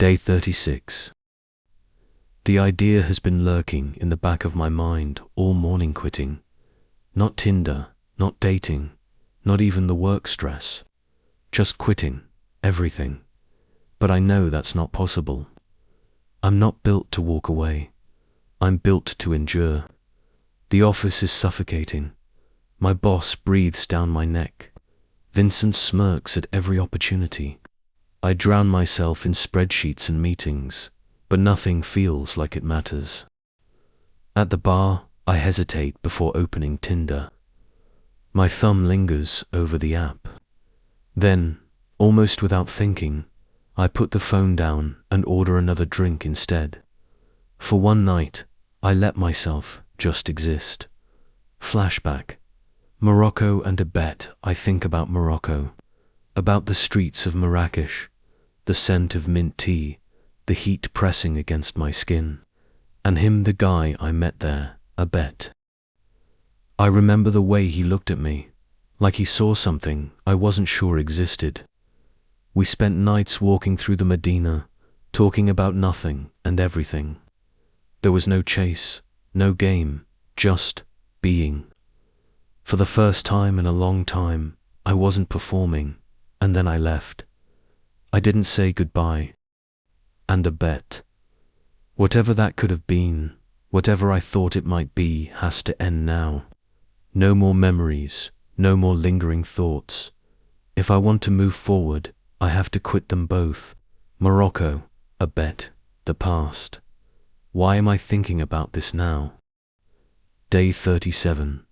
Day 36. The idea has been lurking in the back of my mind all morning. Quitting. Not Tinder, not dating, not even the work stress. Just quitting, everything. But I know that's not possible. I'm not built to walk away. I'm built to endure. The office is suffocating. My boss breathes down my neck. Vincent smirks at every opportunity. I drown myself in spreadsheets and meetings, but nothing feels like it matters. At the bar, I hesitate before opening Tinder. My thumb lingers over the app. Then, almost without thinking, I put the phone down and order another drink instead. For one night, I let myself just exist. Flashback. Morocco and a bet. I think about Morocco, about the streets of Marrakesh, the scent of mint tea, the heat pressing against my skin, and him, the guy I met there, a bet. I remember the way he looked at me, like he saw something I wasn't sure existed. We spent nights walking through the Medina, talking about nothing and everything. There was no chase, no game, just being. For the first time in a long time, I wasn't performing, and then I left. I didn't say goodbye. And a bet. Whatever that could have been, whatever I thought it might be, has to end now. No more memories, no more lingering thoughts. If I want to move forward, I have to quit them both. Morocco, a bet, the past. Why am I thinking about this now? Day 37.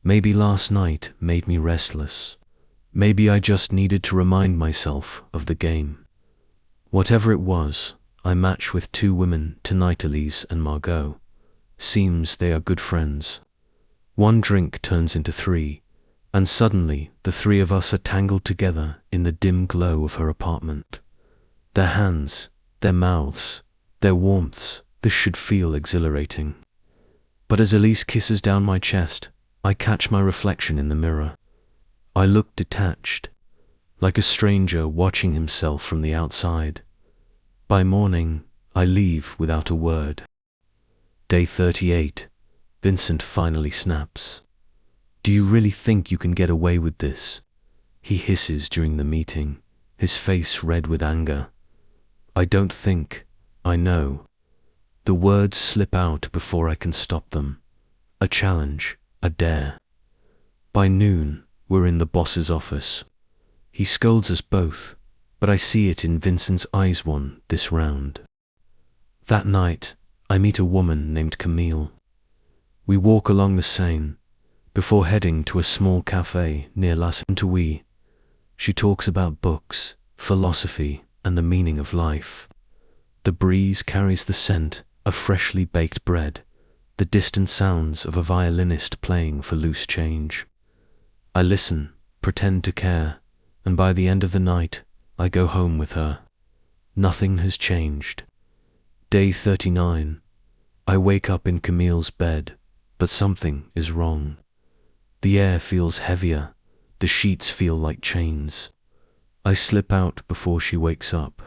Maybe last night made me restless. Maybe I just needed to remind myself of the game. Whatever it was, I match with two women tonight, Elise and Margot. Seems they are good friends. One drink turns into three, and suddenly the three of us are tangled together in the dim glow of her apartment. Their hands, their mouths, their warmths, this should feel exhilarating. But as Elise kisses down my chest, I catch my reflection in the mirror. I look detached, like a stranger watching himself from the outside. By morning, I leave without a word. Day 38. Vincent finally snaps. Do you really think you can get away with this? He hisses during the meeting, his face red with anger. I don't think, I know. The words slip out before I can stop them. A challenge, a dare. By noon, we're in the boss's office. He scolds us both, but I see it in Vincent's eyes won this round. That night, I meet a woman named Camille. We walk along the Seine, before heading to a small cafe near La Sainte-Ouie. She talks about books, philosophy, and the meaning of life. The breeze carries the scent of freshly baked bread, the distant sounds of a violinist playing for loose change. I listen, pretend to care, and by the end of the night, I go home with her. Nothing has changed. Day 39. I wake up in Camille's bed, but something is wrong. The air feels heavier, the sheets feel like chains. I slip out before she wakes up.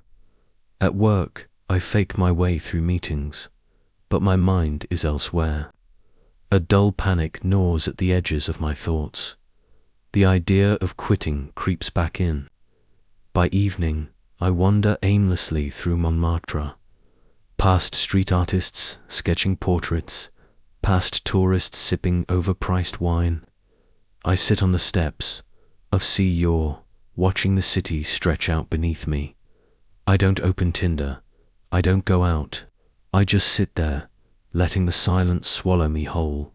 At work, I fake my way through meetings, but my mind is elsewhere. A dull panic gnaws at the edges of my thoughts. The idea of quitting creeps back in. By evening, I wander aimlessly through Montmartre, past street artists sketching portraits, past tourists sipping overpriced wine. I sit on the steps of Seoul, watching the city stretch out beneath me. I don't open Tinder. I don't go out. I just sit there, letting the silence swallow me whole.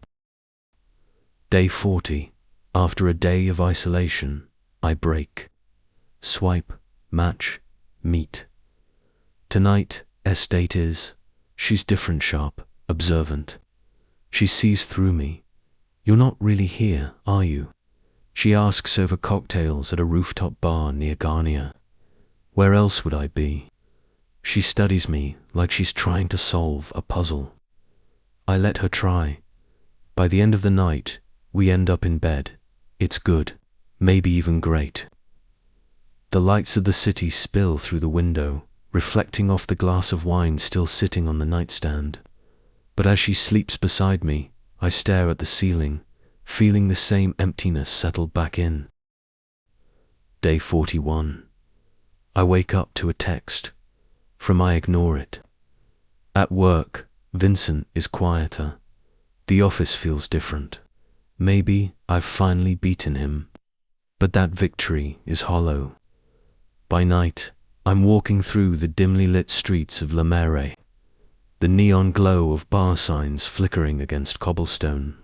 Day 40. After a day of isolation, I break. Swipe, match, meet. Tonight, Estate is. She's different, sharp, observant. She sees through me. You're not really here, are you? She asks over cocktails at a rooftop bar near Garnier. Where else would I be? She studies me like she's trying to solve a puzzle. I let her try. By the end of the night, we end up in bed. It's good, maybe even great. The lights of the city spill through the window, reflecting off the glass of wine still sitting on the nightstand. But as she sleeps beside me, I stare at the ceiling, feeling the same emptiness settle back in. Day 41. I wake up to a text. From I ignore it. At work, Vincent is quieter. The office feels different. Maybe I've finally beaten him. But that victory is hollow. By night, I'm walking through the dimly lit streets of La Mere, the neon glow of bar signs flickering against cobblestone.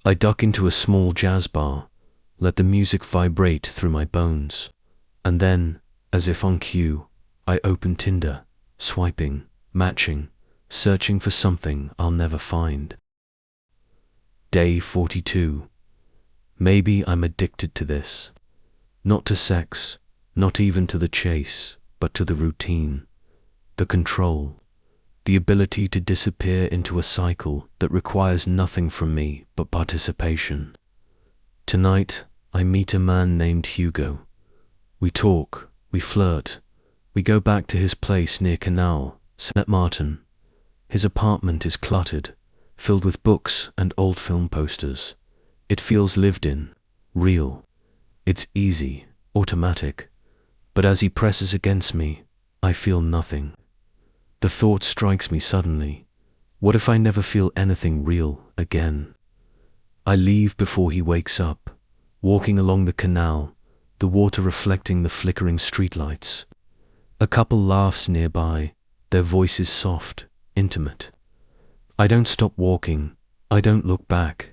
I duck into a small jazz bar, let the music vibrate through my bones, and then, as if on cue, I open Tinder, swiping, matching, searching for something I'll never find. Day 42. Maybe I'm addicted to this. Not to sex, not even to the chase, but to the routine, the control, the ability to disappear into a cycle that requires nothing from me but participation. Tonight, I meet a man named Hugo. We talk, we flirt, we go back to his place near Canal, St. Martin. His apartment is cluttered, filled with books and old film posters. It feels lived in, real. It's easy, automatic. But as he presses against me, I feel nothing. The thought strikes me suddenly. What if I never feel anything real again? I leave before he wakes up, walking along the canal, the water reflecting the flickering streetlights. A couple laughs nearby, their voices soft, intimate. I don't stop walking. I don't look back.